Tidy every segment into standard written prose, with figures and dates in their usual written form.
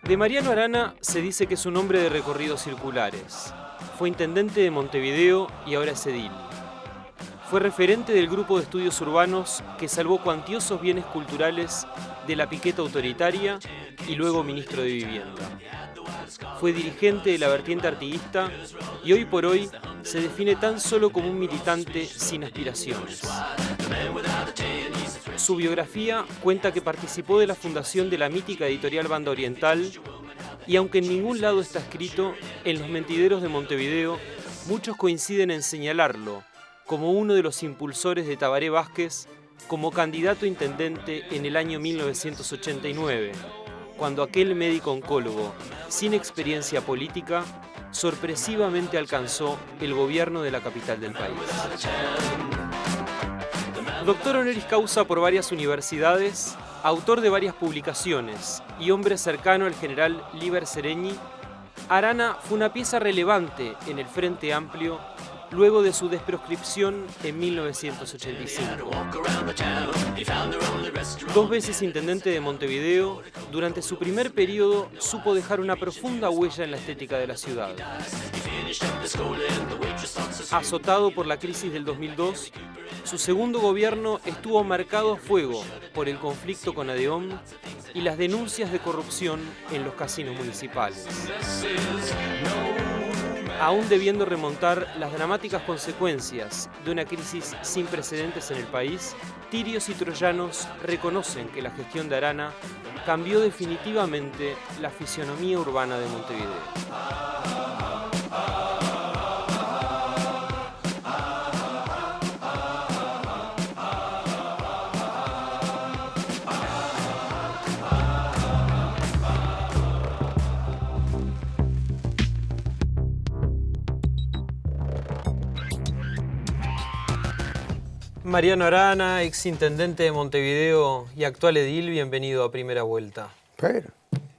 De Mariano Arana se dice que es un hombre de recorridos circulares. Fue intendente de Montevideo y ahora es edil. Fue referente del grupo de estudios urbanos que salvó cuantiosos bienes culturales de la piqueta autoritaria y luego ministro de Vivienda. Fue dirigente de la vertiente artiguista y hoy por hoy se define tan solo como un militante sin aspiraciones. Su biografía cuenta que participó de la fundación de la mítica editorial Banda Oriental y aunque en ningún lado está escrito, en los mentideros de Montevideo muchos coinciden en señalarlo como uno de los impulsores de Tabaré Vázquez como candidato a intendente en el año 1989, cuando aquel médico oncólogo, sin experiencia política, sorpresivamente alcanzó el gobierno de la capital del país. Doctor honoris causa por varias universidades, autor de varias publicaciones y hombre cercano al general Líber Seregni, Arana fue una pieza relevante en el Frente Amplio luego de su desproscripción en 1985. Dos veces intendente de Montevideo, durante su primer periodo supo dejar una profunda huella en la estética de la ciudad. Azotado por la crisis del 2002, su segundo gobierno estuvo marcado a fuego por el conflicto con ADEOM y las denuncias de corrupción en los casinos municipales. Aún debiendo remontar las dramáticas consecuencias de una crisis sin precedentes en el país, tirios y troyanos reconocen que la gestión de Arana cambió definitivamente la fisionomía urbana de Montevideo. Mariano Arana, exintendente de Montevideo y actual edil, bienvenido a Primera Vuelta. Pero,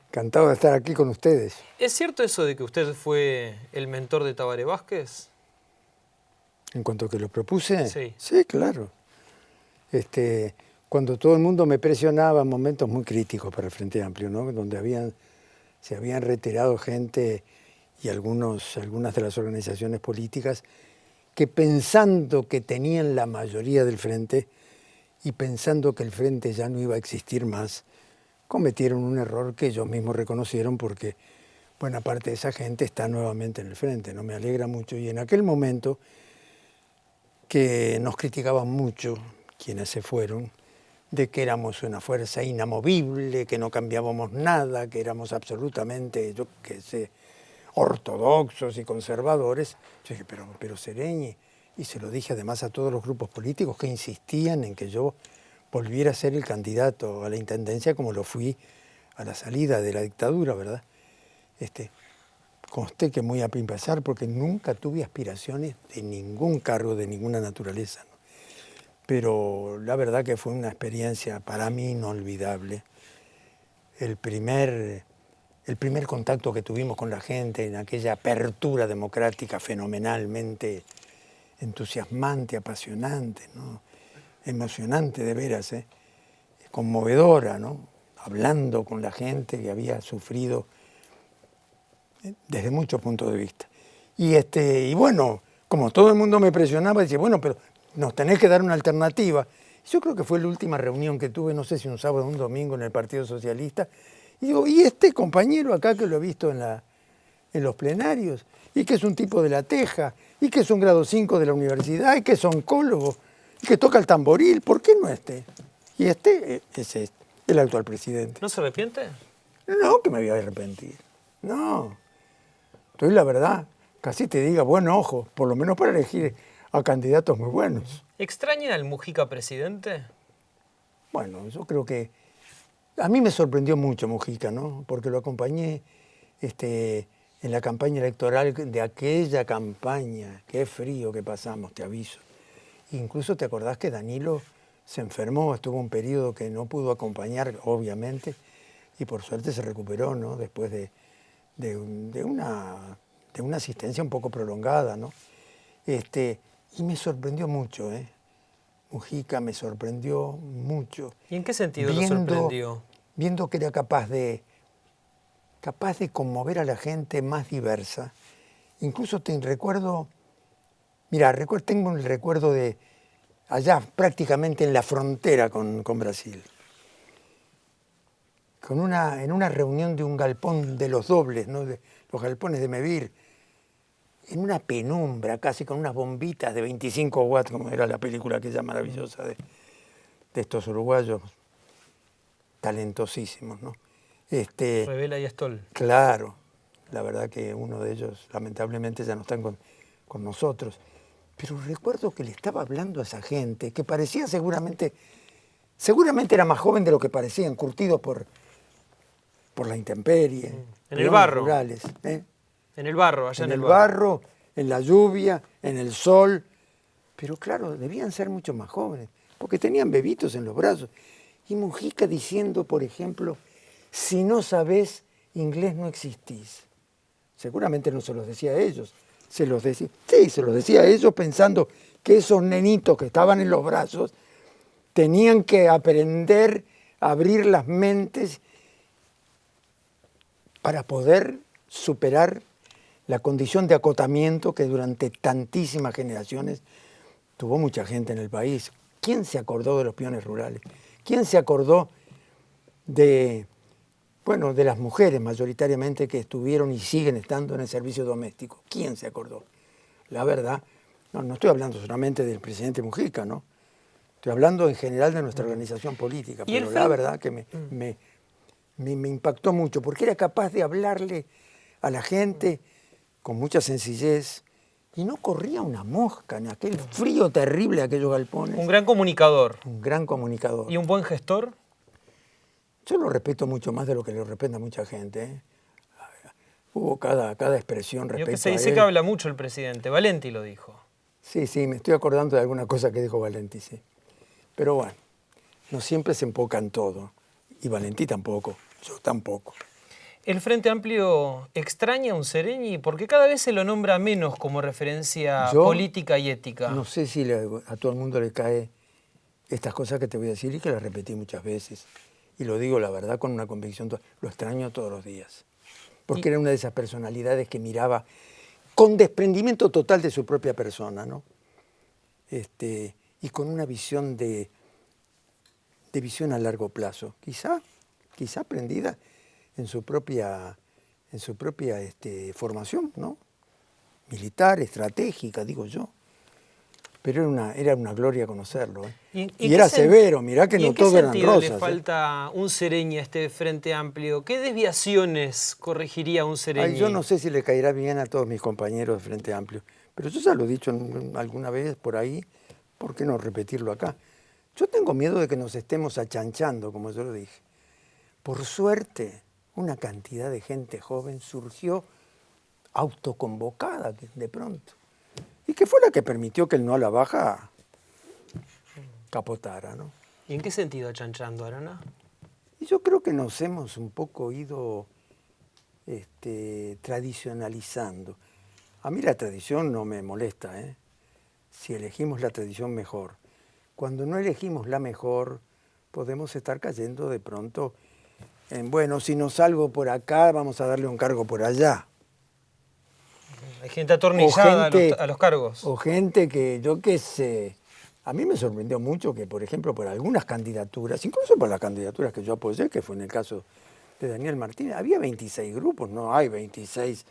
encantado de estar aquí con ustedes. ¿Es cierto eso de que usted fue el mentor de Tabaré Vázquez? ¿En cuanto a que lo propuse? Sí. Sí, claro. Cuando todo el mundo me presionaba en momentos muy críticos para el Frente Amplio, ¿no? Donde se habían retirado gente y algunas de las organizaciones políticas que pensando que tenían la mayoría del Frente y pensando que el Frente ya no iba a existir más, cometieron un error que ellos mismos reconocieron porque buena parte de esa gente está nuevamente en el Frente. No me alegra mucho. Y en aquel momento que nos criticaban mucho quienes se fueron, de que éramos una fuerza inamovible, que no cambiábamos nada, que éramos absolutamente, yo qué sé, ortodoxos y conservadores. Yo dije, pero Seregni, y se lo dije además a todos los grupos políticos que insistían en que yo volviera a ser el candidato a la intendencia como lo fui a la salida de la dictadura, ¿verdad? Consté que muy a pesar porque nunca tuve aspiraciones de ningún cargo, de ninguna naturaleza, ¿no? Pero la verdad que fue una experiencia para mí inolvidable. El primer contacto que tuvimos con la gente en aquella apertura democrática fenomenalmente entusiasmante, apasionante, ¿no? Emocionante de veras, conmovedora, ¿no? Hablando con la gente que había sufrido desde muchos puntos de vista. Y bueno, como todo el mundo me presionaba, decía, bueno, pero nos tenés que dar una alternativa. Yo creo que fue la última reunión que tuve, no sé si un sábado o un domingo en el Partido Socialista, y digo, ¿y este compañero acá que lo he visto en los plenarios? Y que es un tipo de La Teja, y que es un grado 5 de la universidad, y que es oncólogo, y que toca el tamboril, ¿por qué no este? Y este es el actual presidente. ¿No se arrepiente? No, que me voy a arrepentir. No. Estoy, la verdad, casi te diga, buen ojo, por lo menos para elegir a candidatos muy buenos. ¿Extraña al Mujica presidente? Bueno, yo creo que a mí me sorprendió mucho Mujica, ¿no? Porque lo acompañé en la campaña electoral de aquella campaña. Qué frío que pasamos, te aviso. Incluso te acordás que Danilo se enfermó, estuvo un periodo que no pudo acompañar, obviamente, y por suerte se recuperó, ¿no? Después de una asistencia un poco prolongada, ¿no? Y me sorprendió mucho, ¿eh? Mujica me sorprendió mucho. ¿Y en qué sentido lo sorprendió? Viendo que era capaz de conmover a la gente más diversa. Incluso tengo el recuerdo de allá prácticamente en la frontera con Brasil, en una reunión de un galpón de los dobles, ¿no? De los galpones de Mevir, en una penumbra casi, con unas bombitas de 25 watts, como era la película aquella maravillosa de estos uruguayos talentosísimos, ¿no? Revela y Stoll. Claro, la verdad que uno de ellos lamentablemente ya no están con nosotros. Pero recuerdo que le estaba hablando a esa gente que parecía seguramente era más joven de lo que parecía, encurtido por la intemperie. En el barro. Rurales, ¿eh? En el barro, allá en el barro, en la lluvia, en el sol. Pero claro, debían ser mucho más jóvenes, porque tenían bebitos en los brazos. Y Mujica diciendo, por ejemplo, si no sabés inglés no existís. Seguramente no se los decía a ellos, se los decía a ellos pensando que esos nenitos que estaban en los brazos tenían que aprender a abrir las mentes para poder superar la condición de acotamiento que durante tantísimas generaciones tuvo mucha gente en el país. ¿Quién se acordó de los peones rurales? ¿Quién se acordó de las mujeres mayoritariamente que estuvieron y siguen estando en el servicio doméstico? ¿Quién se acordó? La verdad, no estoy hablando solamente del presidente Mujica, ¿no? Estoy hablando en general de nuestra organización política, pero la verdad que me impactó mucho, porque era capaz de hablarle a la gente con mucha sencillez y no corría una mosca en aquel frío terrible de aquellos galpones. Un gran comunicador. Un gran comunicador. ¿Y un buen gestor? Yo lo respeto mucho más de lo que lo respeta mucha gente, ¿eh? Hubo cada expresión respecto a él. Se dice que habla mucho el presidente. Valenti lo dijo. Sí, me estoy acordando de alguna cosa que dijo Valenti, sí. Pero bueno, no siempre se enfoca en todo. Y Valenti tampoco, yo tampoco. ¿El Frente Amplio extraña a un Seregni? Porque cada vez se lo nombra menos como referencia política y ética. No sé si a todo el mundo le cae estas cosas que te voy a decir y que las repetí muchas veces. Y lo digo, la verdad, con una convicción. Lo extraño todos los días. Porque era una de esas personalidades que miraba con desprendimiento total de su propia persona, ¿no? Y con una visión de visión a largo plazo. Quizá aprendida en su propia formación, ¿no? Militar, estratégica, digo yo. Pero era una gloria conocerlo, ¿eh? Y era severo, mirá que no todo eran rosas. ¿En qué sentido le falta un Seregni a este Frente Amplio? ¿Qué desviaciones corregiría un Seregni? Yo no sé si le caerá bien a todos mis compañeros de Frente Amplio, pero yo ya lo he dicho alguna vez por ahí, ¿por qué no repetirlo acá? Yo tengo miedo de que nos estemos achanchando, como yo lo dije. Por suerte, una cantidad de gente joven surgió autoconvocada de pronto. Y que fue la que permitió que el no a la baja capotara, ¿no? ¿Y en qué sentido achanchando, Arana? Y yo creo que nos hemos un poco ido tradicionalizando. A mí la tradición no me molesta, ¿eh? Si elegimos la tradición, mejor. Cuando no elegimos la mejor, podemos estar cayendo de pronto en, si no salgo por acá, vamos a darle un cargo por allá. Hay gente atornillada a los cargos. O gente que, yo qué sé, a mí me sorprendió mucho que, por ejemplo, por algunas candidaturas, incluso por las candidaturas que yo apoyé, que fue en el caso de Daniel Martínez, había 26 grupos, no hay 26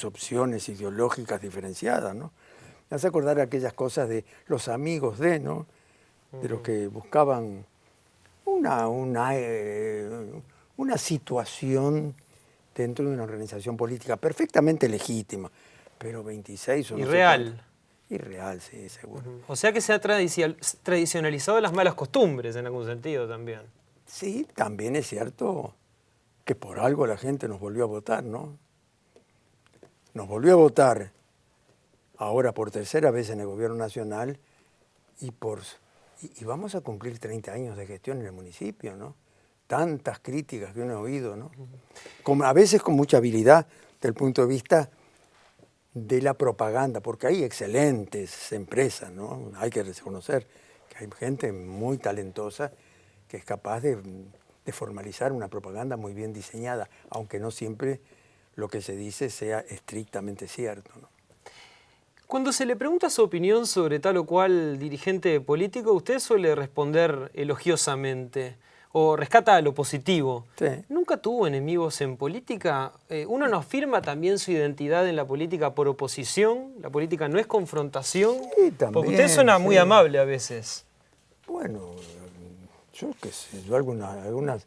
opciones ideológicas diferenciadas, ¿no? Me hace acordar aquellas cosas de los amigos ¿no? De los que buscaban una situación dentro de una organización política perfectamente legítima, pero 26 o no irreal. Irreal, sí, seguro. O sea que se ha tradicionalizado las malas costumbres en algún sentido también. Sí, también es cierto que por algo la gente nos volvió a votar, ¿no? nos volvió a votar ahora por tercera vez en el gobierno nacional y vamos a cumplir 30 años de gestión en el municipio, ¿no? Tantas críticas que uno ha oído, ¿no? A veces con mucha habilidad del punto de vista de la propaganda, porque hay excelentes empresas, ¿no? Hay que reconocer que hay gente muy talentosa que es capaz de formalizar una propaganda muy bien diseñada, aunque no siempre lo que se dice sea estrictamente cierto, ¿no? Cuando se le pregunta su opinión sobre tal o cual dirigente político, usted suele responder elogiosamente o rescata lo positivo. Sí. ¿Nunca tuvo enemigos en política? ¿Uno no afirma también su identidad en la política por oposición? ¿La política no es confrontación? Sí, también, porque usted suena muy amable a veces. Bueno, yo qué sé, yo algunas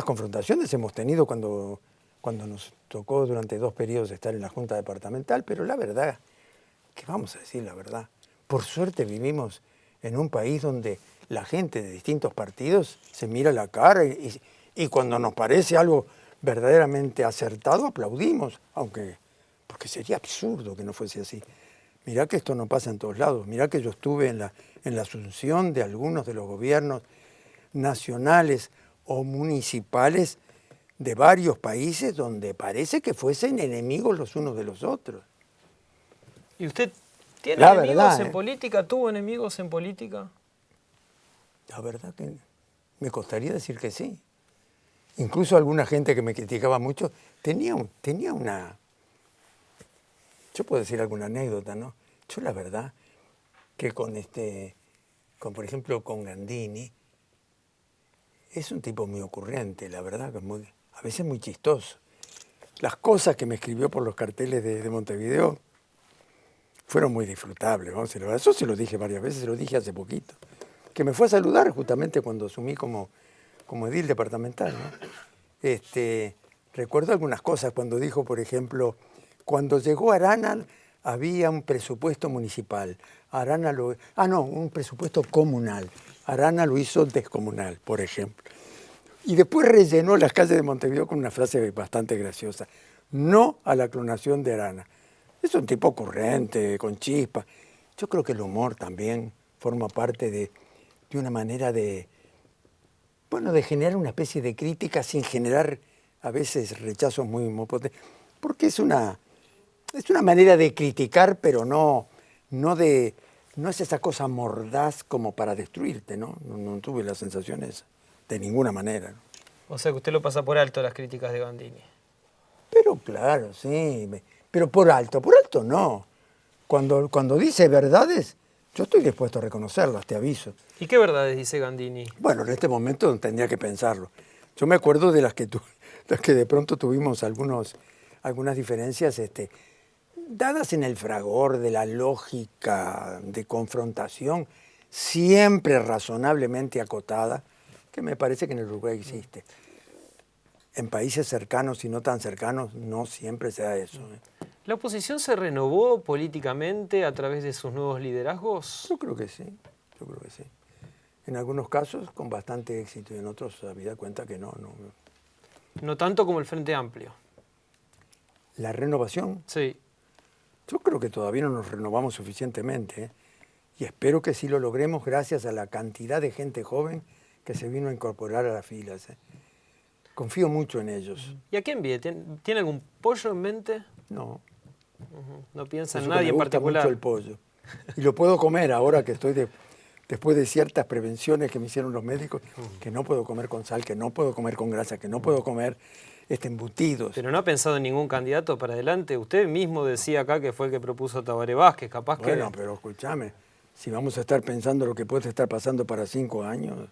confrontaciones hemos tenido cuando nos tocó durante 2 periodos estar en la Junta Departamental, pero la verdad, que vamos a decir la verdad, por suerte vivimos en un país donde la gente de distintos partidos se mira la cara y cuando nos parece algo verdaderamente acertado aplaudimos, porque sería absurdo que no fuese así. Mirá que esto no pasa en todos lados, mirá que yo estuve en la asunción de algunos de los gobiernos nacionales o municipales de varios países donde parece que fuesen enemigos los unos de los otros. ¿Y usted tiene La enemigos verdad, en política? ¿Tuvo enemigos en política? La verdad que me costaría decir que sí. Incluso alguna gente que me criticaba mucho tenía una... Yo puedo decir alguna anécdota, ¿no? Yo la verdad que por ejemplo, con Gandini, es un tipo muy ocurrente, la verdad, que a veces muy chistoso. Las cosas que me escribió por los carteles de Montevideo fueron muy disfrutables, vamos a decir la verdad. Eso se lo dije varias veces, se lo dije hace poquito. Que me fue a saludar justamente cuando asumí como edil departamental, ¿no? Recuerdo algunas cosas cuando dijo, por ejemplo, cuando llegó Arana había un presupuesto municipal. Un presupuesto comunal. Arana lo hizo descomunal, por ejemplo. Y después rellenó las calles de Montevideo con una frase bastante graciosa. No a la clonación de Arana. Es un tipo corriente, con chispa. Yo creo que el humor también forma parte de una manera de generar una especie de crítica sin generar a veces rechazos muy potentes. Porque es una manera de criticar, pero no es esa cosa mordaz como para destruirte, ¿no? No tuve las sensaciones de ninguna manera, ¿no? O sea que usted lo pasa por alto las críticas de Gandini. Pero claro, sí, pero por alto no. Cuando dice verdades, yo estoy dispuesto a reconocerlas, te aviso. ¿Y qué verdades dice Gandini? Bueno, en este momento tendría que pensarlo. Yo me acuerdo de las que de pronto tuvimos algunas diferencias, dadas en el fragor de la lógica de confrontación, siempre razonablemente acotada, que me parece que en el Uruguay existe. En países cercanos y no tan cercanos no siempre se da eso. ¿La oposición se renovó políticamente a través de sus nuevos liderazgos? Yo creo que sí. En algunos casos con bastante éxito y en otros habida cuenta que no. No tanto como el Frente Amplio. La renovación. Sí. Yo creo que todavía no nos renovamos suficientemente, ¿eh? Y espero que sí lo logremos gracias a la cantidad de gente joven que se vino a incorporar a las filas, ¿eh? Confío mucho en ellos. ¿Y a quién viene? ¿Tiene algún pollo en mente? No. No piensa en Eso que nadie en me gusta particular. mucho el pollo. Y lo puedo comer ahora que estoy después de ciertas prevenciones que me hicieron los médicos, que no puedo comer con sal, que no puedo comer con grasa, que no puedo comer embutidos. Pero no ha pensado en ningún candidato para adelante. Usted mismo decía acá que fue el que propuso a Tabaré Vázquez, capaz que... Bueno, pero escúchame, si vamos a estar pensando lo que puede estar pasando para 5 años...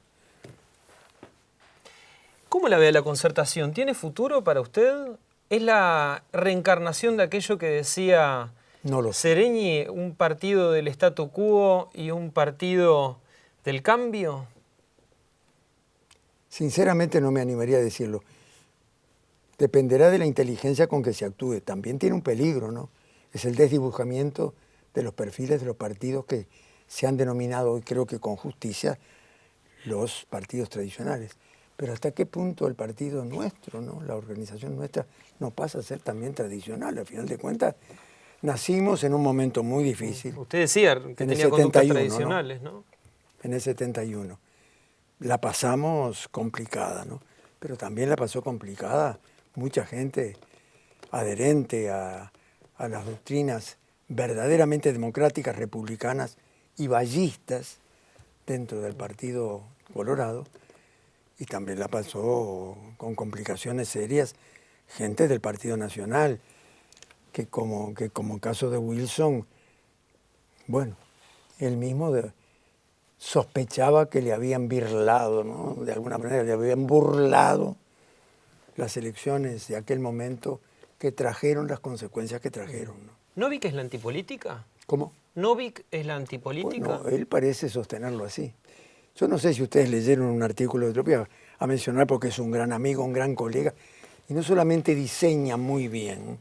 ¿Cómo la ve la concertación? ¿Tiene futuro para usted? ¿Es la reencarnación de aquello que decía No lo sé. Sereñi, un partido del statu quo y un partido del cambio? Sinceramente no me animaría a decirlo. Dependerá de la inteligencia con que se actúe. También tiene un peligro, ¿no? Es el desdibujamiento de los perfiles de los partidos que se han denominado hoy, creo que con justicia, los partidos tradicionales. pero hasta qué punto el partido nuestro, ¿no? La organización nuestra, no pasa a ser también tradicional. Al final de cuentas, nacimos en un momento muy difícil. Usted decía que en tenía conductas tradicionales, ¿no? En el 71. La pasamos complicada, ¿no? Pero también la pasó complicada mucha gente adherente a las doctrinas verdaderamente democráticas, republicanas y vallistas dentro del Partido Colorado, y también la pasó con complicaciones serias gente del Partido Nacional, que como caso de Wilson, bueno, él mismo sospechaba que le habían birlado, ¿no? De alguna manera le habían burlado las elecciones de aquel momento que trajeron las consecuencias que trajeron, ¿no? ¿Novik es la antipolítica? ¿Cómo? ¿Novik es la antipolítica? Bueno, él parece sostenerlo así. Yo no sé si ustedes leyeron un artículo de Utopía, a mencionar porque es un gran amigo, un gran colega, y no solamente diseña muy bien,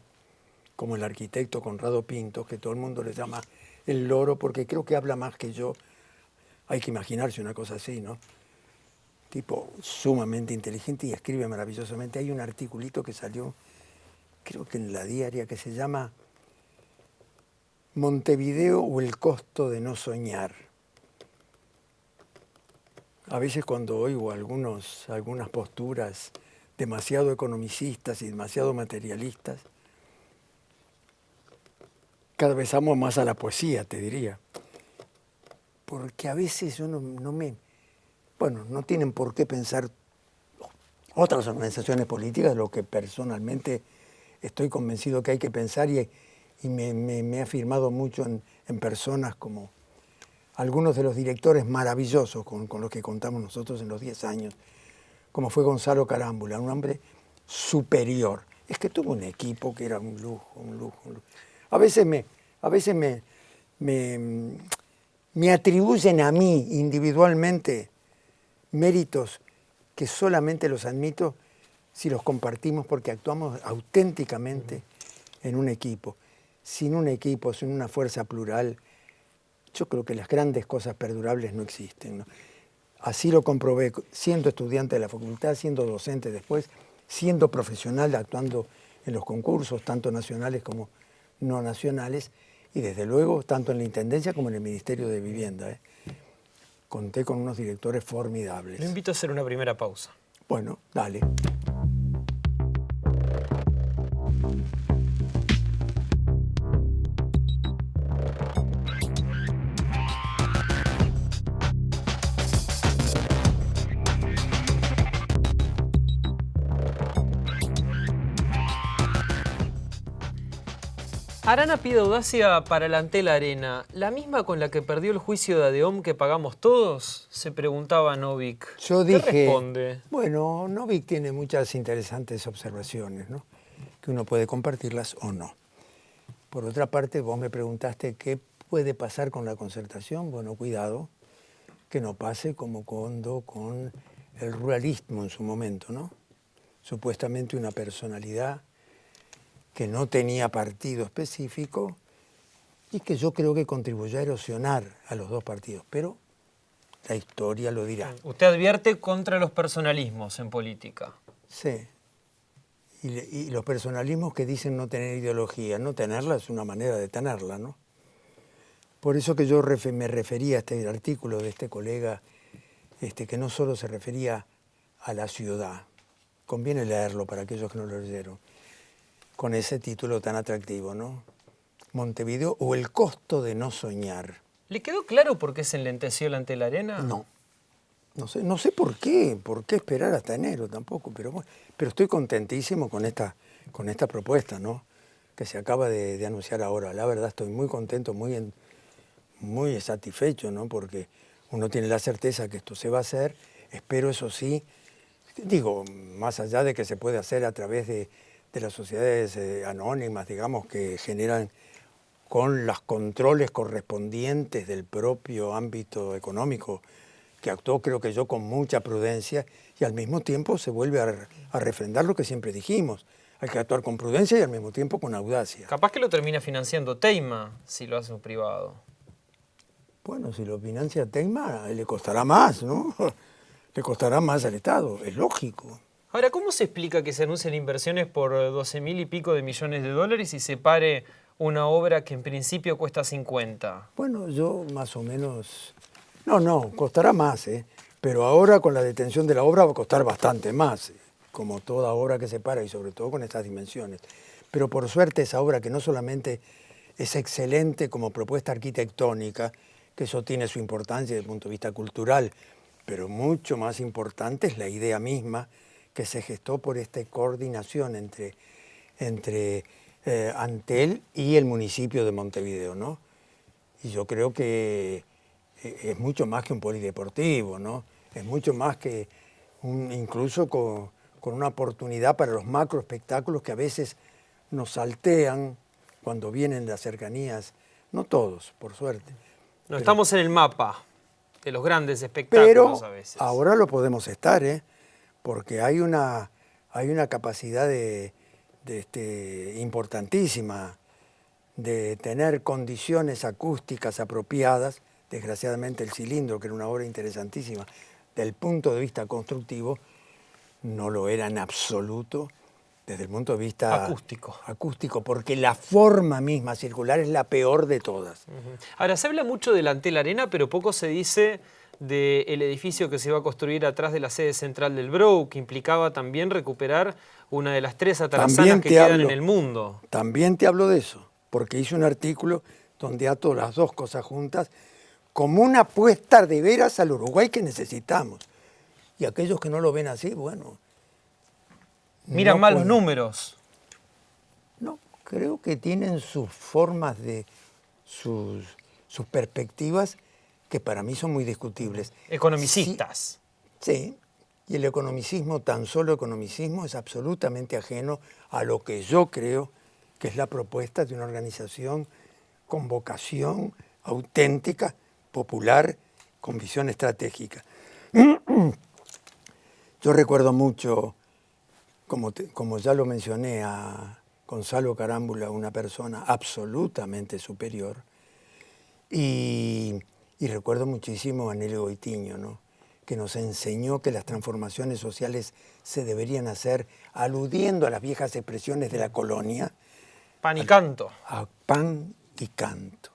como el arquitecto Conrado Pinto, que todo el mundo le llama el loro, porque creo que habla más que yo. Hay que imaginarse una cosa así, ¿no? Tipo sumamente inteligente y escribe maravillosamente. Hay un articulito que salió, creo que en La Diaria, que se llama Montevideo o el costo de no soñar. A veces cuando oigo algunas posturas demasiado economicistas y demasiado materialistas, cada vez amo más a la poesía, te diría. Porque a veces uno no tienen por qué pensar otras organizaciones políticas, lo que personalmente estoy convencido que hay que pensar, y me he afirmado mucho en personas como algunos de los directores maravillosos con los que contamos nosotros en los 10 años, como fue Gonzalo Carámbula, un hombre superior. Es que tuvo un equipo que era un lujo, un lujo, un lujo. A veces me atribuyen a mí individualmente méritos que solamente los admito si los compartimos, porque actuamos auténticamente en un equipo. Sin un equipo, sin una fuerza plural, yo creo que las grandes cosas perdurables no existen, ¿no? Así lo comprobé siendo estudiante de la facultad, siendo docente después, siendo profesional, actuando en los concursos, tanto nacionales como no nacionales, y desde luego tanto en la Intendencia como en el Ministerio de Vivienda, ¿eh? Conté con unos directores formidables. Lo invito a hacer una primera pausa. Bueno, dale. Arana pide audacia para la Antel Arena, ¿la misma con la que perdió el juicio de ADEOM que pagamos todos? Se preguntaba Novik. Yo dije, ¿qué responde? Bueno, Novik tiene muchas interesantes observaciones, ¿no? Que uno puede compartirlas o no. Por otra parte, vos me preguntaste qué puede pasar con la concertación. Bueno, cuidado, que no pase como cuando con el ruralismo en su momento, ¿no? Supuestamente una personalidad que no tenía partido específico y que yo creo que contribuyó a erosionar a los dos partidos, pero la historia lo dirá. Usted advierte contra los personalismos en política. Sí, y los personalismos que dicen no tener ideología, no tenerla es una manera de tenerla, ¿no? Por eso que yo me refería a este artículo de este colega, que no solo se refería a la ciudad, conviene leerlo para aquellos que no lo leyeron, con ese título tan atractivo, ¿no? Montevideo o el costo de no soñar. ¿Le quedó claro por qué se enlenteció la Antel Arena? No sé por qué esperar hasta enero tampoco, pero bueno, pero estoy contentísimo con esta propuesta, ¿no? Que se acaba de anunciar ahora. La verdad estoy muy contento, muy satisfecho, ¿no? Porque uno tiene la certeza que esto se va a hacer. Espero, eso sí, digo, más allá de que se puede hacer a través de las sociedades anónimas, digamos, que generan con los controles correspondientes del propio ámbito económico, que actuó, creo que yo, con mucha prudencia, y al mismo tiempo se vuelve a refrendar lo que siempre dijimos. Hay que actuar con prudencia y al mismo tiempo con audacia. Capaz que lo termina financiando Teima si lo hace un privado. Bueno, si lo financia Teima, le costará más, ¿no? le costará más al Estado, es lógico. Ahora, ¿cómo se explica que se anuncien inversiones por 12.000 y pico de millones de dólares y se pare una obra que en principio cuesta 50? Bueno, yo más o menos... No, costará más, pero ahora con la detención de la obra va a costar bastante más, como toda obra que se para y sobre todo con estas dimensiones. Pero por suerte esa obra que no solamente es excelente como propuesta arquitectónica, que eso tiene su importancia desde el punto de vista cultural, pero mucho más importante es la idea misma que se gestó por esta coordinación entre Antel y el municipio de Montevideo, ¿no? Y yo creo que es mucho más que un polideportivo, ¿no? Es mucho más que incluso con una oportunidad para los macro espectáculos que a veces nos saltean cuando vienen las cercanías, no todos, por suerte. No estamos en el mapa de los grandes espectáculos a veces. Pero ahora lo podemos estar, porque hay una capacidad importantísima de tener condiciones acústicas apropiadas. Desgraciadamente el Cilindro, que era una obra interesantísima, del punto de vista constructivo, no lo era en absoluto desde el punto de vista acústico, porque la forma misma circular es la peor de todas. Ahora, se habla mucho del Antel Arena, pero poco se dice del edificio que se va a construir atrás de la sede central del BROW, que implicaba también recuperar una de las 3 atarazanas que quedan en el mundo. También te hablo de eso, porque hice un artículo donde ato las dos cosas juntas como una apuesta de veras al Uruguay que necesitamos. Y aquellos que no lo ven así, bueno... Miran mal los números. No, creo que tienen sus formas sus perspectivas que para mí son muy discutibles. Economicistas. Sí, y el economicismo, tan solo economicismo, es absolutamente ajeno a lo que yo creo que es la propuesta de una organización con vocación auténtica, popular, con visión estratégica. Yo recuerdo mucho, como ya lo mencioné, a Gonzalo Carámbula, una persona absolutamente superior, y recuerdo muchísimo a Nelly Goitiño, ¿no?, que nos enseñó que las transformaciones sociales se deberían hacer aludiendo a las viejas expresiones de la colonia. Pan y canto. A pan y canto.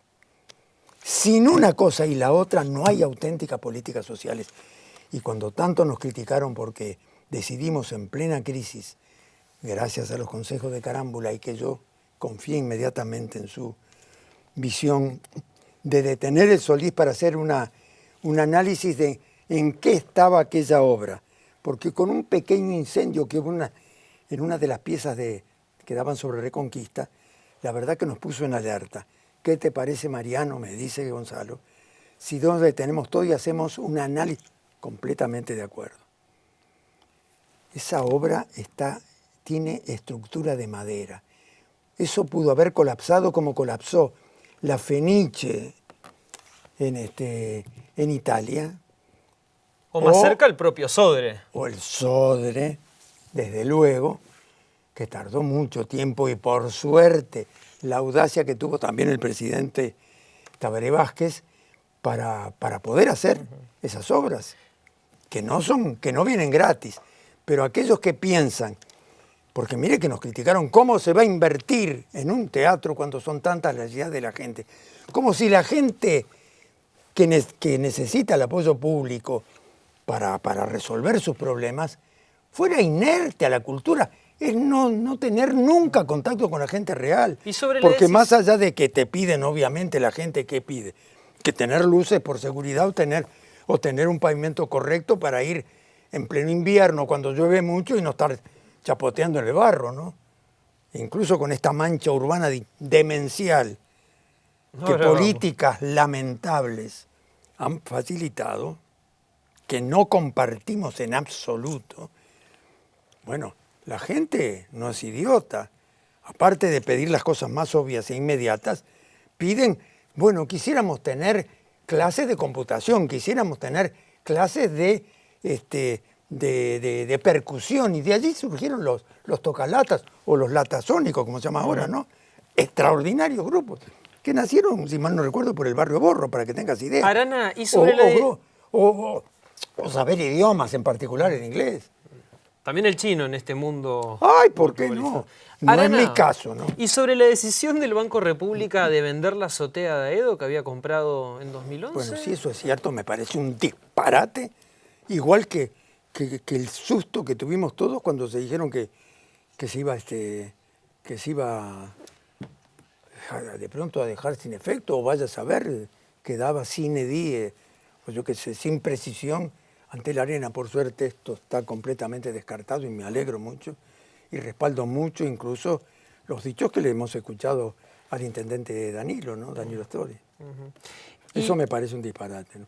Sin una cosa y la otra no hay auténticas políticas sociales. Y cuando tanto nos criticaron porque decidimos en plena crisis, gracias a los consejos de Carámbula, y que yo confié inmediatamente en su visión de detener el Solís para hacer un análisis de en qué estaba aquella obra. Porque con un pequeño incendio que hubo en una de las piezas que daban sobre Reconquista, la verdad que nos puso en alerta. ¿Qué te parece, Mariano?, me dice Gonzalo, si nos detenemos todo y hacemos un análisis? Completamente de acuerdo. Esa obra tiene estructura de madera. Eso pudo haber colapsado como colapsó la Fenice en Italia. O más cerca el propio Sodre. O el Sodre, desde luego, que tardó mucho tiempo y por suerte la audacia que tuvo también el presidente Tabaré Vázquez para poder hacer esas obras, que no vienen gratis. Pero aquellos que piensan, porque mire que nos criticaron, ¿cómo se va a invertir en un teatro cuando son tantas las necesidades de la gente? Como si la gente que necesita el apoyo público para resolver sus problemas fuera inerte a la cultura. Es no tener nunca contacto con la gente real. Porque más allá de que te piden, obviamente, la gente que pide, que tener luces por seguridad o tener un pavimento correcto para ir en pleno invierno cuando llueve mucho y no estar chapoteando en el barro, ¿no? Incluso con esta mancha urbana demencial que políticas lamentables han facilitado, que no compartimos en absoluto. Bueno, la gente no es idiota. Aparte de pedir las cosas más obvias e inmediatas, piden, bueno, quisiéramos tener clases de computación, quisiéramos tener clases de percusión, y de allí surgieron los tocalatas o los latasónicos, como se llama ahora, ¿no? Extraordinarios grupos que nacieron, si mal no recuerdo, por el barrio Borro, para que tengas idea. Arana, y sobre o saber idiomas, en particular el inglés. También el chino en este mundo. Ay, ¿por qué no? No Arana, es mi caso, ¿no? ¿y sobre la decisión del Banco República de vender la azotea de Aedo que había comprado en 2011? Bueno, si eso es cierto, me parece un disparate, igual que el susto que tuvimos todos cuando se dijeron que se iba de pronto a dejar sin efecto, o vaya a saber, quedaba sin edie, o yo qué sé, sin precisión ante la arena. Por suerte esto está completamente descartado y me alegro mucho y respaldo mucho incluso los dichos que le hemos escuchado al intendente Danilo, ¿no? Danilo Astori. Eso me parece un disparate, ¿no?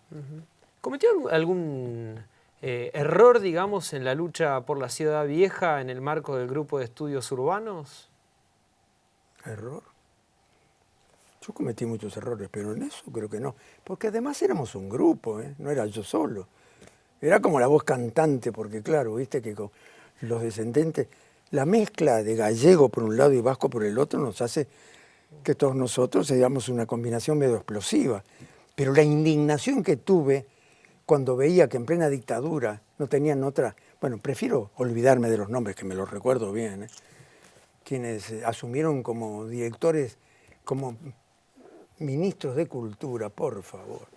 ¿Cometió algún error, digamos, en la lucha por la ciudad vieja en el marco del grupo de estudios urbanos? ¿Error? Yo cometí muchos errores, pero en eso creo que no. Porque además éramos un grupo, ¿eh? No era yo solo. Era como la voz cantante, porque claro, viste que con los descendentes, la mezcla de gallego por un lado y vasco por el otro nos hace que todos nosotros seamos una combinación medio explosiva. Pero la indignación que tuve cuando veía que en plena dictadura no tenían otra... Bueno, prefiero olvidarme de los nombres, que me los recuerdo bien, ¿eh? Quienes asumieron como directores, como ministros de Cultura, por favor,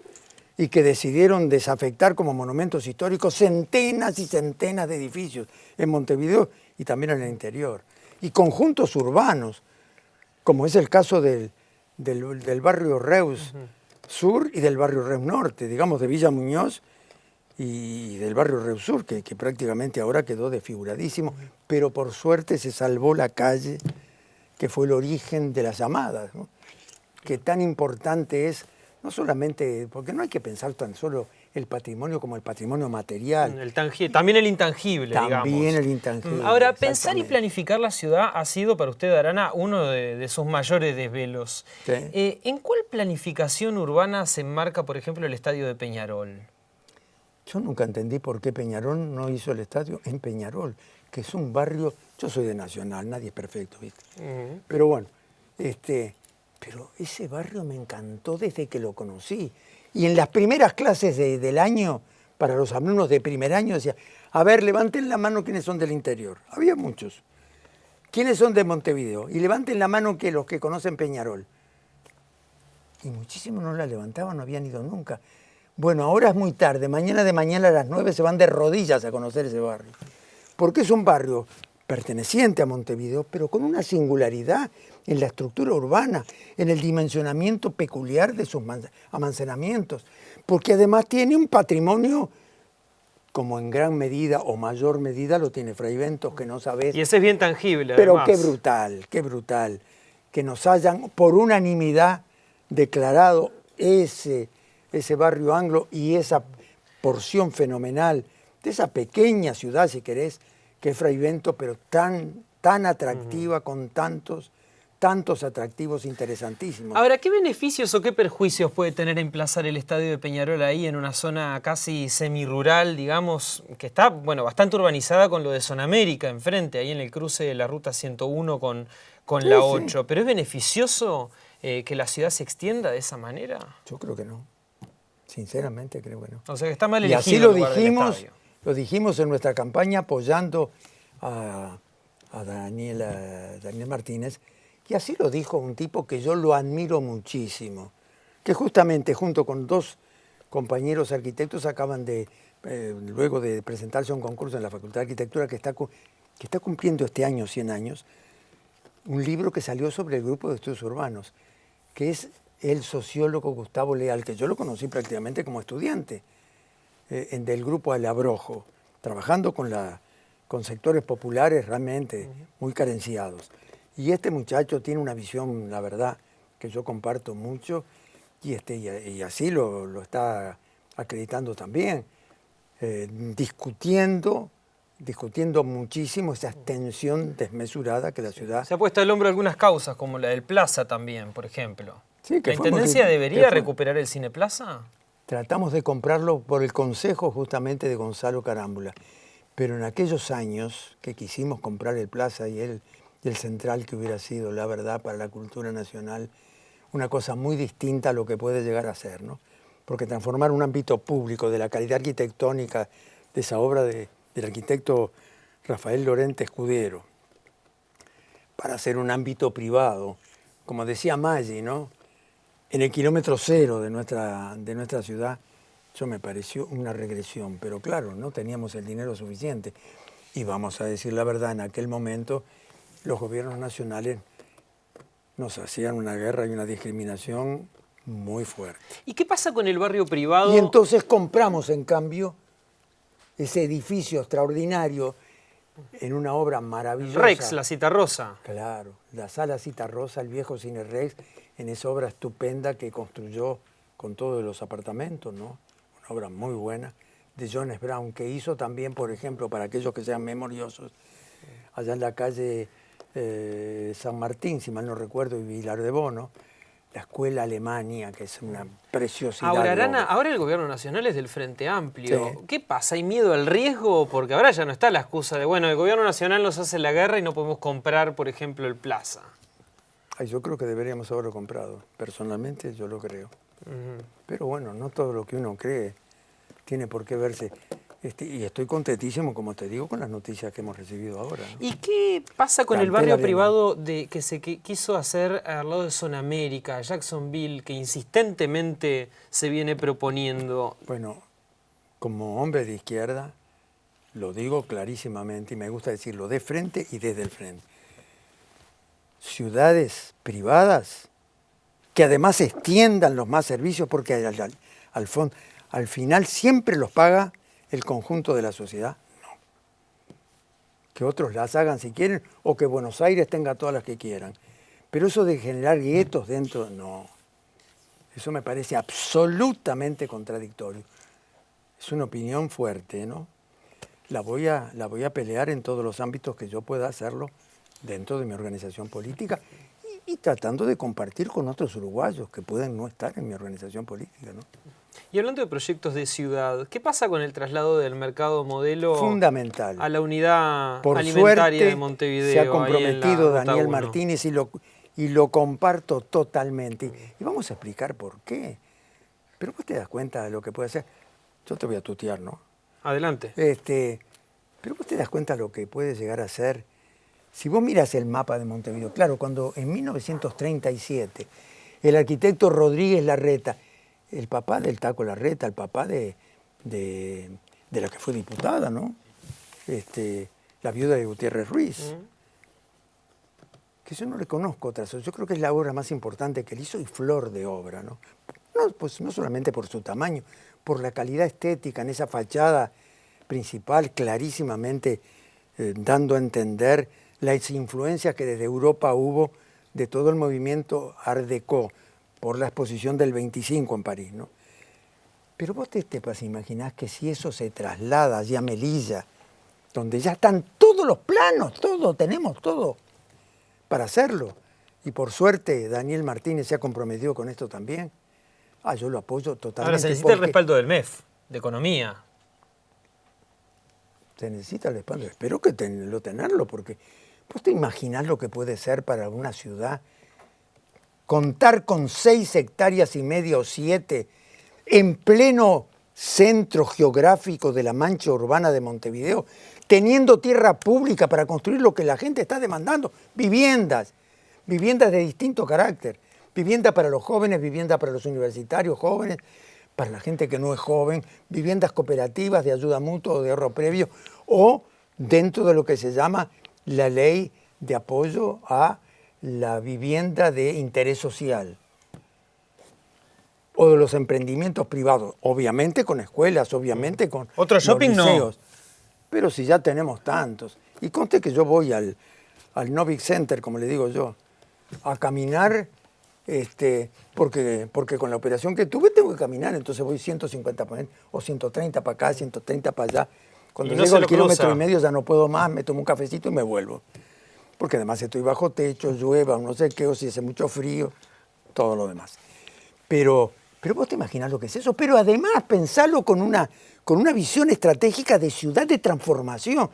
y que decidieron desafectar como monumentos históricos centenas y centenas de edificios en Montevideo y también en el interior, y conjuntos urbanos, como es el caso del barrio Reus Sur y del barrio Reus Norte, digamos de Villa Muñoz y del barrio Reus Sur, que prácticamente ahora quedó desfiguradísimo, pero por suerte se salvó la calle, que fue el origen de las llamadas, ¿no? Que tan importante es, no solamente, porque no hay que pensar tan solo el patrimonio como el patrimonio material. También el intangible, digamos. También el intangible. Ahora, pensar y planificar la ciudad ha sido para usted, Arana, uno de sus mayores desvelos. Sí. ¿En cuál planificación urbana se enmarca, por ejemplo, el estadio de Peñarol? Yo nunca entendí por qué Peñarol no hizo el estadio en Peñarol, que es un barrio, yo soy de Nacional, nadie es perfecto, ¿viste? Pero bueno, pero ese barrio me encantó desde que lo conocí. Y en las primeras clases del año, para los alumnos de primer año, decía, a ver, levanten la mano quienes son del interior. Había muchos. ¿Quiénes son de Montevideo? Y levanten la mano que los que conocen Peñarol. Y muchísimos no la levantaban, no habían ido nunca. Bueno, ahora es muy tarde, mañana de mañana a las 9 se van de rodillas a conocer ese barrio. Porque es un barrio perteneciente a Montevideo, pero con una singularidad en la estructura urbana, en el dimensionamiento peculiar de sus almacenamientos, porque además tiene un patrimonio como en gran medida o mayor medida lo tiene Fray Bentos, que no sabés. Y ese es bien tangible, pero además. qué brutal, que nos hayan por unanimidad declarado ese barrio anglo y esa porción fenomenal de esa pequeña ciudad, si querés, que es Fray Bentos, pero tan atractiva, con tantos atractivos interesantísimos. Ahora, ¿qué beneficios o qué perjuicios puede tener emplazar el estadio de Peñarol ahí en una zona casi semirural, digamos, que está, bueno, bastante urbanizada con lo de Zona América enfrente, ahí en el cruce de la Ruta 101 con Sí, la 8? sí. ¿Pero es beneficioso que la ciudad se extienda de esa manera? Yo creo que no. Sinceramente creo que no. O sea, que está mal Y elegido así el lo dijimos en nuestra campaña apoyando a Daniel Martínez, y así lo dijo un tipo que yo lo admiro muchísimo, que justamente junto con dos compañeros arquitectos acaban de, luego de presentarse a un concurso en la Facultad de Arquitectura que está cumpliendo este año 100 años, un libro que salió sobre el grupo de estudios urbanos, que es el sociólogo Gustavo Leal, que yo lo conocí prácticamente como estudiante del grupo Alabrojo, trabajando con sectores populares realmente muy carenciados. Y este muchacho tiene una visión, la verdad, que yo comparto mucho, y así lo está acreditando también, discutiendo muchísimo esa extensión desmesurada que la ciudad... Se ha puesto al hombro algunas causas, como la del Plaza también, por ejemplo. Sí, que ¿La Intendencia debería recuperar el Cine Plaza? Tratamos de comprarlo por el consejo justamente de Gonzalo Carámbula, pero en aquellos años que quisimos comprar el Plaza y el Central, que hubiera sido, la verdad, para la cultura nacional, una cosa muy distinta a lo que puede llegar a ser, ¿no? porque transformar un ámbito público de la calidad arquitectónica de esa obra del arquitecto Rafael Lorente Escudero para hacer un ámbito privado, como decía Maggi, ¿no? En el kilómetro cero de nuestra ciudad, eso me pareció una regresión, pero claro, no teníamos el dinero suficiente. Y vamos a decir la verdad, en aquel momento los gobiernos nacionales nos hacían una guerra y una discriminación muy fuerte. ¿Y qué pasa con el barrio privado? Y entonces compramos, en cambio, ese edificio extraordinario en una obra maravillosa. Rex, la Citarrosa. Claro, la Sala Citarrosa, el viejo Cine Rex, en esa obra estupenda que construyó con todos los apartamentos, ¿no? Una obra muy buena, de Jones Brown, que hizo también, por ejemplo, para aquellos que sean memoriosos, allá en la calle San Martín, si mal no recuerdo, y Vilar de Bono, la Escuela Alemania, que es una preciosidad. Ahora, Arana, ahora el gobierno nacional es del Frente Amplio. Sí. ¿Qué pasa? ¿Hay miedo al riesgo? Porque ahora ya no está la excusa de, bueno, el gobierno nacional nos hace la guerra y no podemos comprar, por ejemplo, el Plaza. Ay, yo creo que deberíamos haberlo comprado. Personalmente yo lo creo. Pero bueno, no todo lo que uno cree tiene por qué verse. Y estoy contentísimo, como te digo, con las noticias que hemos recibido ahora, ¿no? ¿Y qué pasa con el barrio privado que se quiso hacer al lado de Zona América, Jacksonville, que insistentemente se viene proponiendo? Bueno, como hombre de izquierda, lo digo clarísimamente y me gusta decirlo de frente y desde el frente. Ciudades privadas que además extiendan los más servicios, porque al final siempre los paga el conjunto de la sociedad. No. Que otros las hagan si quieren, o que Buenos Aires tenga todas las que quieran. Pero eso de generar guetos dentro, no. Eso me parece absolutamente contradictorio. Es una opinión fuerte, ¿no? La voy a pelear en todos los ámbitos que yo pueda hacerlo dentro de mi organización política y tratando de compartir con otros uruguayos que pueden no estar en mi organización política, ¿no? Y hablando de proyectos de ciudad, ¿qué pasa con el traslado del mercado modelo fundamental a la unidad por alimentaria suerte, de Montevideo? Se ha comprometido Ruta Daniel 1. Martínez y lo comparto totalmente. Y vamos a explicar por qué. Pero vos te das cuenta de lo que puede hacer. Yo te voy a tutear, ¿no? Adelante. Pero vos te das cuenta de lo que puede llegar a ser. Si vos miras el mapa de Montevideo, claro, cuando en 1937 el arquitecto Rodríguez Larreta, el papá del Taco Larreta, el papá de la que fue diputada, ¿no? La viuda de Gutiérrez Ruiz. Que yo no le conozco otras. Yo creo que es la obra más importante que él hizo y flor de obra, ¿no? Pues no solamente por su tamaño, por la calidad estética en esa fachada principal, clarísimamente dando a entender las influencias que desde Europa hubo de todo el movimiento Art Deco por la exposición del 25 en París, ¿no? Pero vos te imaginás que si eso se traslada allí a Melilla, donde ya están todos los planos, tenemos todo para hacerlo. Y por suerte Daniel Martínez se ha comprometido con esto también. Yo lo apoyo totalmente. Ahora se necesita el respaldo del MEF, de Economía. Se necesita el respaldo. Espero que tenerlo, porque vos te imaginás lo que puede ser para una ciudad contar con 6 hectáreas y media o 7 en pleno centro geográfico de la mancha urbana de Montevideo, teniendo tierra pública para construir lo que la gente está demandando, viviendas de distinto carácter, vivienda para los jóvenes, vivienda para los universitarios jóvenes, para la gente que no es joven, viviendas cooperativas de ayuda mutua o de ahorro previo, o dentro de lo que se llama la ley de apoyo a la vivienda de interés social, o de los emprendimientos privados, obviamente con escuelas, obviamente con otro shopping liceos, no. Pero si ya tenemos tantos. Y conste que yo voy al Novik Center, como le digo yo, a caminar, porque con la operación que tuve tengo que caminar, entonces voy 150 para allá, o 130 para acá, 130 para allá. Cuando llego al kilómetro y medio ya no puedo más, me tomo un cafecito y me vuelvo. Porque además estoy bajo techo, llueva, no sé qué, o si hace mucho frío, todo lo demás. Pero vos te imaginás lo que es eso, pero además pensarlo con una visión estratégica de ciudad de transformación.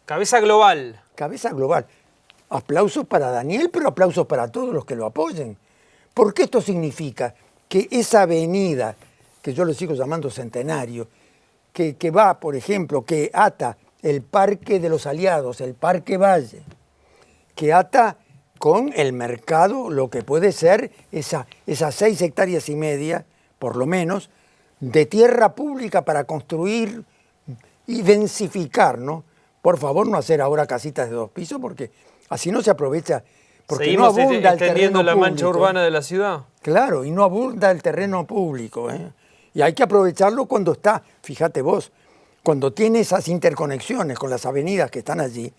Cabeza global. Cabeza global. Aplausos para Daniel, pero aplausos para todos los que lo apoyen. Porque esto significa que esa avenida que yo lo sigo llamando centenario, que va, por ejemplo, que ata el Parque de los Aliados, el Parque Valle, que ata con el mercado lo que puede ser esas 6,5 hectáreas, por lo menos, de tierra pública para construir y densificar, ¿no? Por favor, no hacer ahora casitas de 2 pisos, porque así no se aprovecha, porque ¿Seguimos no abunda el extendiendo terreno la mancha público, urbana de la ciudad? Claro, y no abunda el terreno público, ¿eh? Y hay que aprovecharlo cuando está, fíjate vos, cuando tiene esas interconexiones con las avenidas que están allí,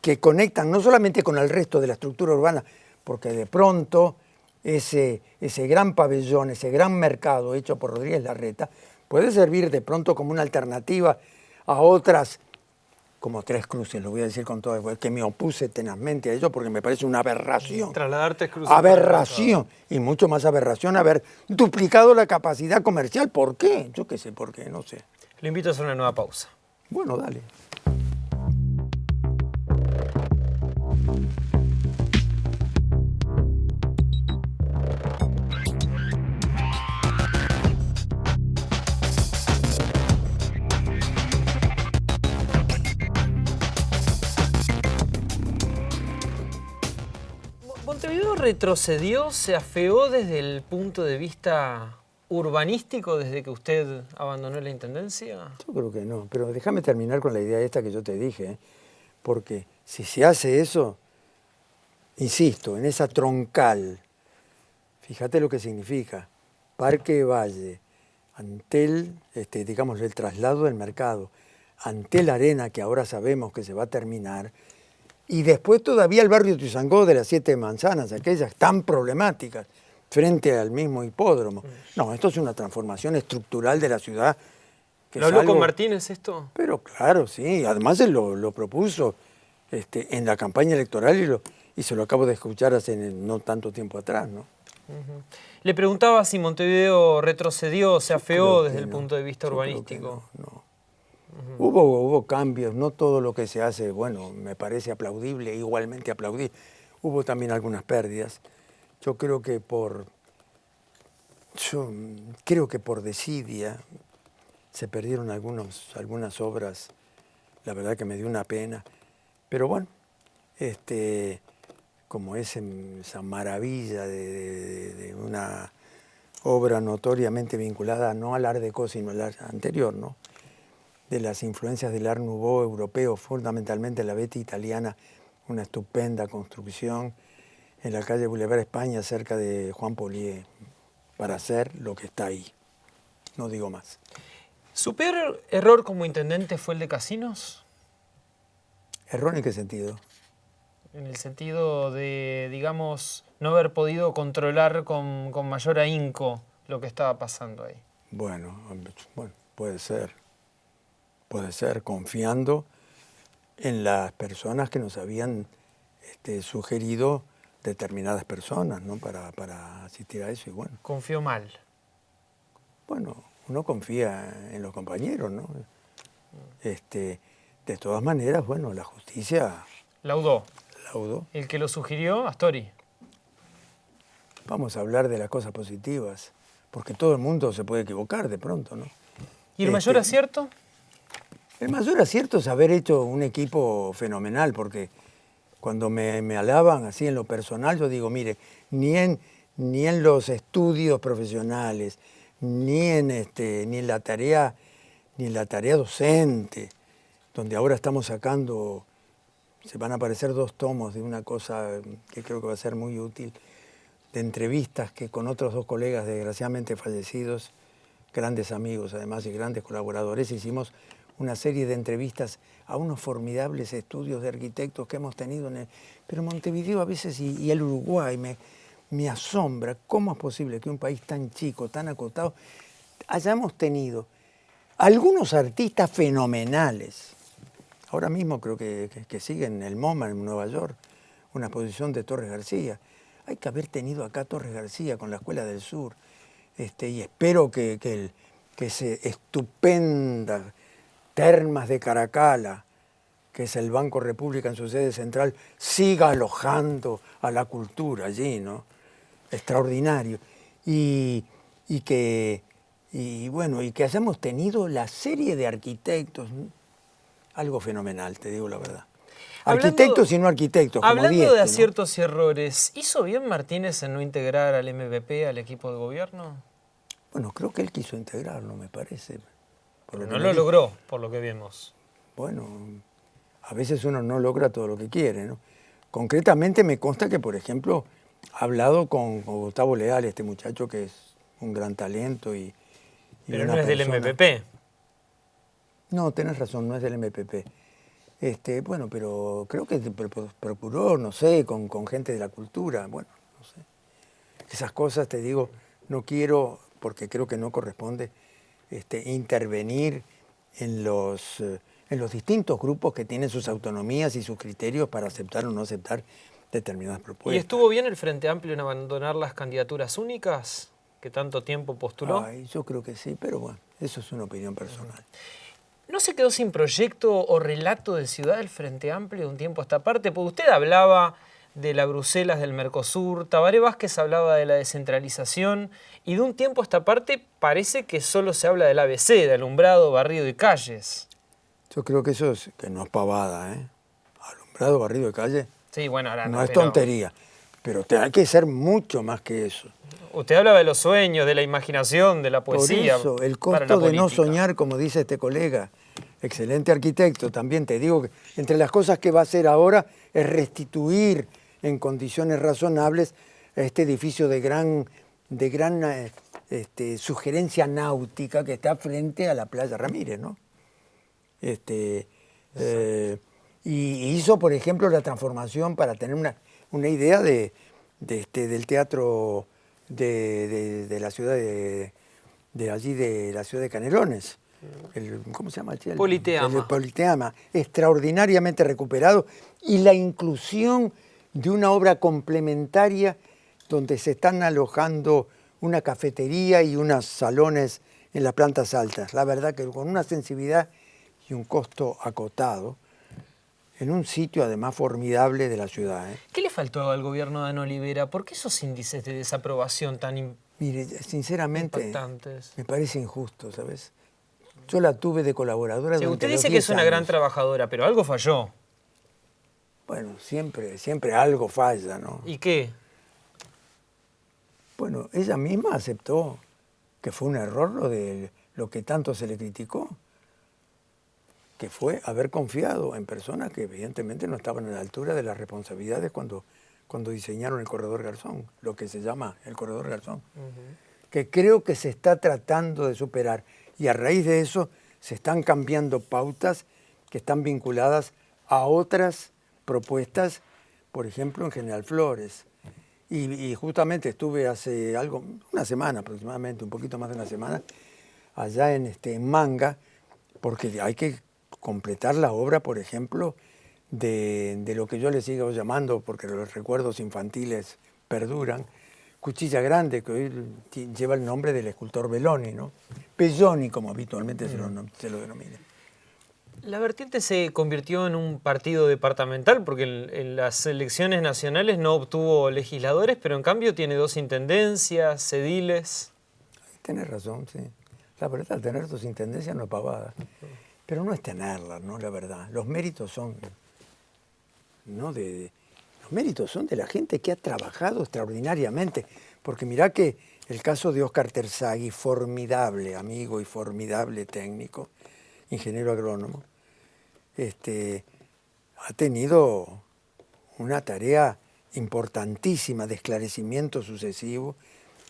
que conectan no solamente con el resto de la estructura urbana, porque de pronto ese gran pabellón, ese gran mercado hecho por Rodríguez Larreta, puede servir de pronto como una alternativa a otras, como Tres Cruces, lo voy a decir con todo, que me opuse tenazmente a ello porque me parece una aberración. Trasladar Tres Cruces. Aberración, y mucho más aberración haber duplicado la capacidad comercial. ¿Por qué? Yo qué sé por qué, no sé. Lo invito a hacer una nueva pausa. Bueno, dale. ¿Montevideo retrocedió, se afeó desde el punto de vista urbanístico desde que usted abandonó la intendencia? Yo creo que no, pero déjame terminar con la idea esta que yo te dije, ¿eh? Porque si se hace eso, insisto, en esa troncal, fíjate lo que significa, Parque Valle, Antel, digamos, el traslado del mercado, Antel Arena, que ahora sabemos que se va a terminar, y después todavía el barrio Tuzangó de las 7 manzanas, aquellas tan problemáticas, frente al mismo hipódromo. No, esto es una transformación estructural de la ciudad. ¿Lo habló con Martínez esto? Pero claro, sí, además él lo propuso en la campaña electoral y se lo acabo de escuchar hace no tanto tiempo atrás, ¿no? Le preguntaba si Montevideo retrocedió, se afeó desde el punto de vista urbanístico. No. Hubo cambios, no todo lo que se hace, bueno, me parece aplaudible, igualmente aplaudible. Hubo también algunas pérdidas. Yo creo que por desidia se perdieron algunas obras, la verdad que me dio una pena. Pero bueno, como esa maravilla de una obra notoriamente vinculada no al Art Deco, sino al art anterior, ¿no? De las influencias del Art Nouveau europeo, fundamentalmente la Betty italiana, una estupenda construcción en la calle Boulevard España, cerca de Juan Polié, para hacer lo que está ahí. No digo más. ¿Su peor error como intendente fue el de Casinos? ¿Error en qué sentido? En el sentido de, digamos, no haber podido controlar con mayor ahínco lo que estaba pasando ahí. Bueno, puede ser, confiando en las personas que nos habían sugerido determinadas personas, ¿no? para asistir a eso y bueno. ¿Confió mal? Bueno, uno confía en los compañeros, ¿no? De todas maneras, bueno, la justicia... Laudó. Laudó. ¿El que lo sugirió? Astori. Vamos a hablar de las cosas positivas, porque todo el mundo se puede equivocar de pronto, ¿no? ¿Y el mayor acierto? El mayor acierto es haber hecho un equipo fenomenal, porque cuando me alaban así en lo personal, yo digo, mire, ni en los estudios profesionales, ni en la tarea docente, donde ahora estamos sacando, se van a aparecer 2 tomos de una cosa que creo que va a ser muy útil, de entrevistas que con otros 2 colegas desgraciadamente fallecidos, grandes amigos además y grandes colaboradores, hicimos una serie de entrevistas a unos formidables estudios de arquitectos que hemos tenido pero Montevideo a veces y el Uruguay me asombra cómo es posible que un país tan chico, tan acotado, hayamos tenido algunos artistas fenomenales. Ahora mismo creo que siguen en el MoMA en Nueva York, una exposición de Torres García. Hay que haber tenido acá Torres García con la Escuela del Sur, y espero que ese estupenda Termas de Caracala, que es el Banco República en su sede central, siga alojando a la cultura allí, ¿no? Extraordinario. Y Y bueno, y que hayamos tenido la serie de arquitectos, algo fenomenal, te digo la verdad. Arquitectos y no arquitectos, como hablando Dieste, de ¿no? aciertos y errores, ¿hizo bien Martínez en no integrar al MPP al equipo de gobierno? Bueno, creo que él quiso integrarlo, me parece. Pero no lo logró, por lo que vimos. Bueno, a veces uno no logra todo lo que quiere, ¿no? Concretamente me consta que, por ejemplo, ha hablado con Gustavo Leal, este muchacho que es un gran talento y Pero una no es del persona... MPP. No, tenés razón, no es del MPP. Bueno, pero creo que procuró, no sé, con gente de la cultura, bueno, no sé. Esas cosas, te digo, no quiero, porque creo que no corresponde, intervenir en los distintos grupos que tienen sus autonomías y sus criterios para aceptar o no aceptar determinadas propuestas. ¿Y estuvo bien el Frente Amplio en abandonar las candidaturas únicas que tanto tiempo postuló? Ay, yo creo que sí, pero bueno, eso es una opinión personal. ¿No se quedó sin proyecto o relato de ciudad del Frente Amplio de un tiempo a esta parte? Porque usted hablaba de la Bruselas del Mercosur, Tabaré Vázquez hablaba de la descentralización y de un tiempo a esta parte parece que solo se habla del ABC, de alumbrado, barrido y calles. Yo creo que eso que no es pavada, ¿eh? Alumbrado, barrido de calle, Sí, bueno, ahora no es tontería, pero hay que ser mucho más que eso. Usted hablaba de los sueños, de la imaginación, de la poesía. Por eso, el para la costo de no política. soñar, como dice este colega, excelente arquitecto, también te digo que entre las cosas que va a hacer ahora es restituir en condiciones razonables este edificio de gran sugerencia náutica que está frente a la playa Ramírez, ¿no? Y hizo, por ejemplo, la transformación para tener una idea del teatro de la ciudad de allí, de la ciudad de Canelones. ¿Cómo se llama? El Politeama. El Politeama, extraordinariamente recuperado, y la inclusión de una obra complementaria donde se están alojando una cafetería y unos salones en las plantas altas. La verdad que con una sensibilidad y un costo acotado, en un sitio además formidable de la ciudad. ¿Qué le faltó al gobierno de Ana Olivera? ¿Por qué esos índices de desaprobación tan Mire, sinceramente, impactantes? me parece injusto, ¿sabes? Yo la tuve de colaboradora Sí, durante usted los dice que 10 es una años. gran trabajadora, pero algo falló. Bueno, siempre algo falla, ¿no? ¿Y qué? Bueno, ella misma aceptó que fue un error lo que tanto se le criticó, que fue haber confiado en personas que evidentemente no estaban a la altura de las responsabilidades cuando diseñaron el Corredor Garzón, lo que se llama el Corredor Garzón, que creo que se está tratando de superar. Y a raíz de eso se están cambiando pautas que están vinculadas a otras propuestas, por ejemplo en General Flores. Y justamente estuve hace una semana aproximadamente, un poquito más de una semana, allá en Manga, porque hay que completar la obra, por ejemplo, de lo que yo le sigo llamando, porque los recuerdos infantiles perduran, Cuchilla Grande, que hoy lleva el nombre del escultor Belloni, ¿no? Belloni, como habitualmente se lo denomina. La Vertiente se convirtió en un partido departamental porque en las elecciones nacionales no obtuvo legisladores, pero en cambio tiene 2 intendencias, ediles. Tenés razón, sí. La verdad, tener 2 intendencias no es pavada. Pero no es tenerlas, ¿no? La verdad. Los méritos son, los méritos son de la gente que ha trabajado extraordinariamente. Porque mirá que el caso de Óscar Terzaghi, formidable amigo y formidable técnico, ingeniero agrónomo, ha tenido una tarea importantísima de esclarecimiento sucesivo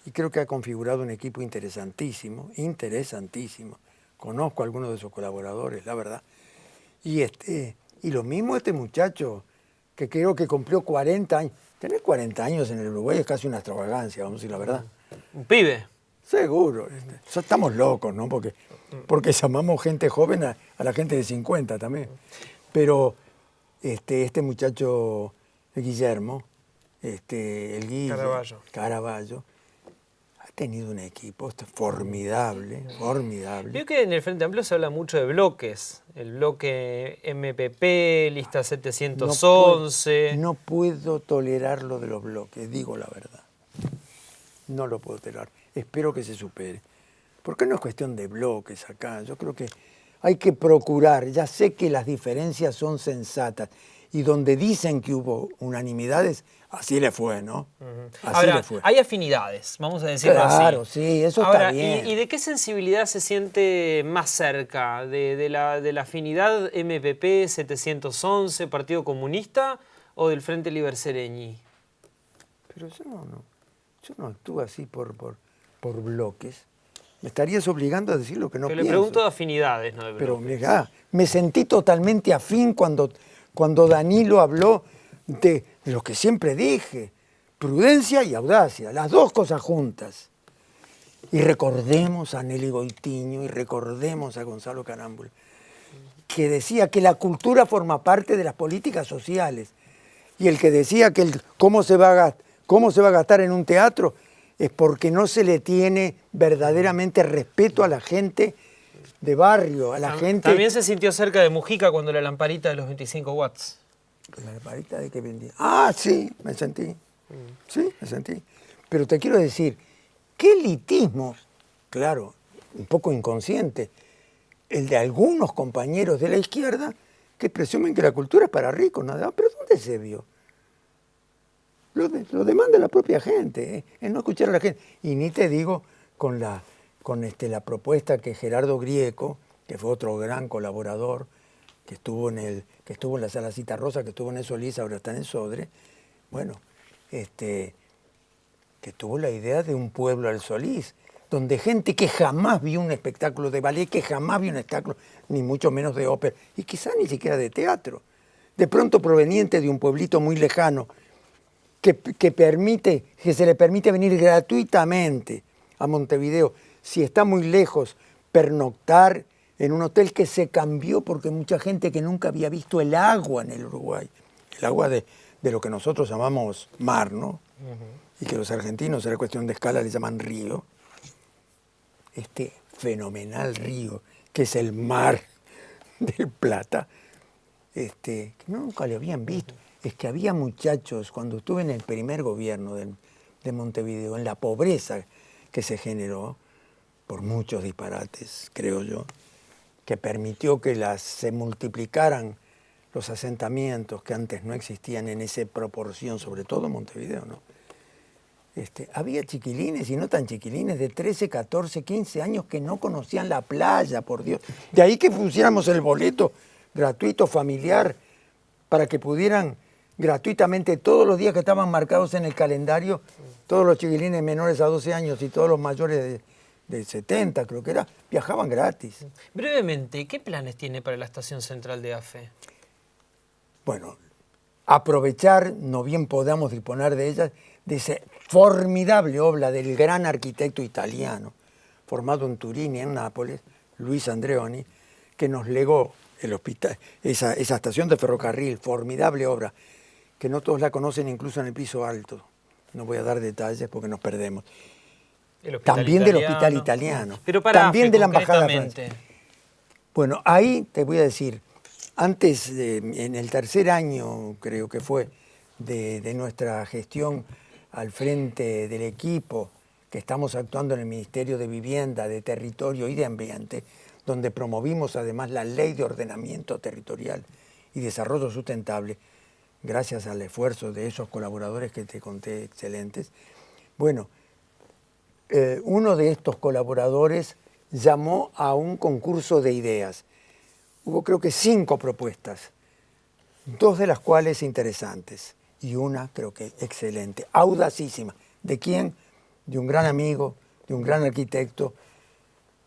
y creo que ha configurado un equipo interesantísimo. Conozco a algunos de sus colaboradores, la verdad. Y lo mismo este muchacho, que creo que cumplió 40 años. Tener 40 años en el Uruguay es casi una extravagancia, vamos a decir la verdad. Un pibe. Seguro. Estamos locos, ¿no? Porque llamamos gente joven a la gente de 50 también. Pero este muchacho Guillermo, el Guille, Caraballo, ha tenido un equipo formidable. Veo que en el Frente Amplio se habla mucho de bloques. El bloque MPP, lista 711. No puedo tolerar lo de los bloques, digo la verdad. No lo puedo tolerar. Espero que se supere. Porque no es cuestión de bloques acá. Yo creo que hay que procurar, ya sé que las diferencias son sensatas, y donde dicen que hubo unanimidades, así le fue, ¿no? Así Ahora, le fue. hay afinidades, vamos a decirlo Claro, así. sí, eso Ahora, está bien. ¿y de qué sensibilidad se siente más cerca? ¿De la afinidad MPP 711, Partido Comunista, o del Frente Liber Seregni? Pero yo no actúo así por bloques. Me estarías obligando a decir lo que no Pero pienso. le pregunto de afinidades, no de Pero bloques. mirá, me sentí totalmente afín cuando Danilo habló de lo que siempre dije, prudencia y audacia, las dos cosas juntas. Y recordemos a Nelly Goitiño y recordemos a Gonzalo Carámbula, que decía que la cultura forma parte de las políticas sociales. Y el que decía que cómo se va a gastar en un teatro es porque no se le tiene verdaderamente respeto a la gente de barrio, a la gente... También se sintió cerca de Mujica cuando la lamparita de los 25 watts. ¿La lamparita de qué vendía? Ah, sí, me sentí. Sí, me sentí. Pero te quiero decir, qué elitismo, claro, un poco inconsciente, el de algunos compañeros de la izquierda que presumen que la cultura es para ricos, nada más. ¿Pero dónde se vio? Lo demanda la propia gente, es no escuchar a la gente. Y ni te digo con la propuesta que Gerardo Grieco, que fue otro gran colaborador, que estuvo en la Sala Cita Rosa, que estuvo en el Solís, ahora está en el Sodre, bueno, que tuvo la idea de un pueblo al Solís, donde gente que jamás vio un espectáculo de ballet, que jamás vio un espectáculo, ni mucho menos de ópera, y quizás ni siquiera de teatro, de pronto proveniente de un pueblito muy lejano, que se le permite venir gratuitamente a Montevideo, si está muy lejos, pernoctar en un hotel que se cambió porque mucha gente que nunca había visto el agua en el Uruguay, el agua de lo que nosotros llamamos mar, ¿no? Y que los argentinos, era cuestión de escala, le llaman río. Este fenomenal río, que es el mar del Plata, que nunca lo habían visto. Es que había muchachos, cuando estuve en el primer gobierno de Montevideo, en la pobreza que se generó, por muchos disparates, creo yo, que permitió que se multiplicaran los asentamientos que antes no existían en esa proporción, sobre todo en Montevideo, ¿no? Había chiquilines, y no tan chiquilines, de 13, 14, 15 años que no conocían la playa, por Dios. De ahí que pusiéramos el boleto gratuito familiar para que pudieran gratuitamente todos los días que estaban marcados en el calendario, todos los chiquilines menores a 12 años y todos los mayores de 70, creo que era, viajaban gratis. Brevemente, ¿qué planes tiene para la estación central de AFE? Bueno, aprovechar, no bien podamos disponer de ellas, de esa formidable obra del gran arquitecto italiano, formado en Turín y en Nápoles, Luis Andreoni, que nos legó el hospital, esa estación de ferrocarril, formidable obra, que no todos la conocen incluso en el piso alto. No voy a dar detalles porque nos perdemos. También del hospital italiano. Pero para también AFE, de la embajada concretamente. francesa. Bueno, ahí te voy a decir, antes, en el tercer año, creo que fue, de nuestra gestión al frente del equipo que estamos actuando en el Ministerio de Vivienda, de Territorio y de Ambiente, donde promovimos además la Ley de Ordenamiento Territorial y Desarrollo Sustentable, gracias al esfuerzo de esos colaboradores que te conté excelentes. Bueno, uno de estos colaboradores llamó a un concurso de ideas. Hubo creo que 5 propuestas, 2 de las cuales interesantes y una creo que excelente, audacísima. ¿De quién? De un gran amigo, de un gran arquitecto,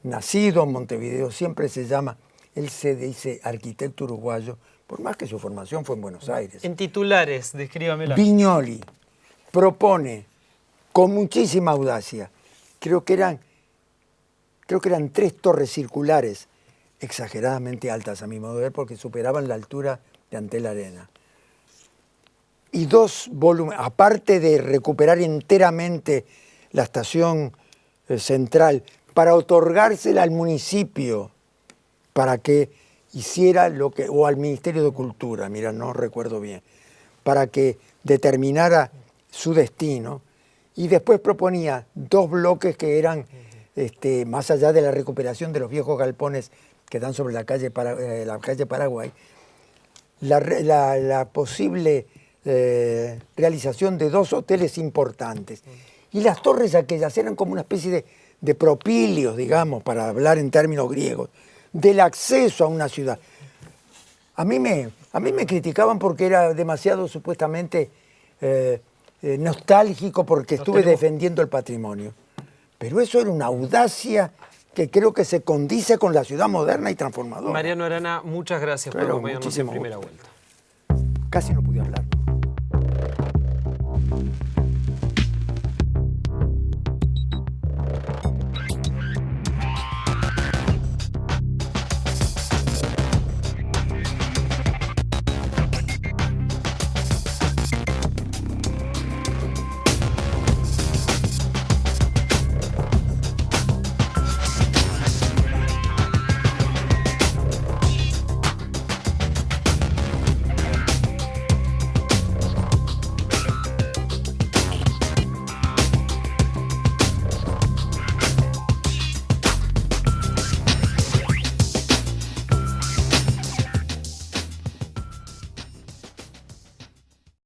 nacido en Montevideo, siempre se llama, él se dice arquitecto uruguayo, por más que su formación fue en Buenos Aires. En titulares, descríbamela. Viñoli propone con muchísima audacia, creo que eran 3 torres circulares, exageradamente altas a mi modo de ver, porque superaban la altura de Antel Arena. Y 2 volúmenes, aparte de recuperar enteramente la estación central, para otorgársela al municipio, para que hiciera o al Ministerio de Cultura, mira, no recuerdo bien, para que determinara su destino, y después proponía 2 bloques que eran más allá de la recuperación de los viejos galpones que dan sobre la calle Paraguay, la posible realización de 2 hoteles importantes. Y las torres aquellas eran como una especie de propilios, digamos, para hablar en términos griegos, del acceso a una ciudad. A mí me criticaban porque era demasiado supuestamente nostálgico, porque estuve defendiendo el patrimonio. Pero eso era una audacia que creo que se condice con la ciudad moderna y transformadora. Mariano Arana, muchas gracias por acompañarnos en Primera Vuelta. Casi no pude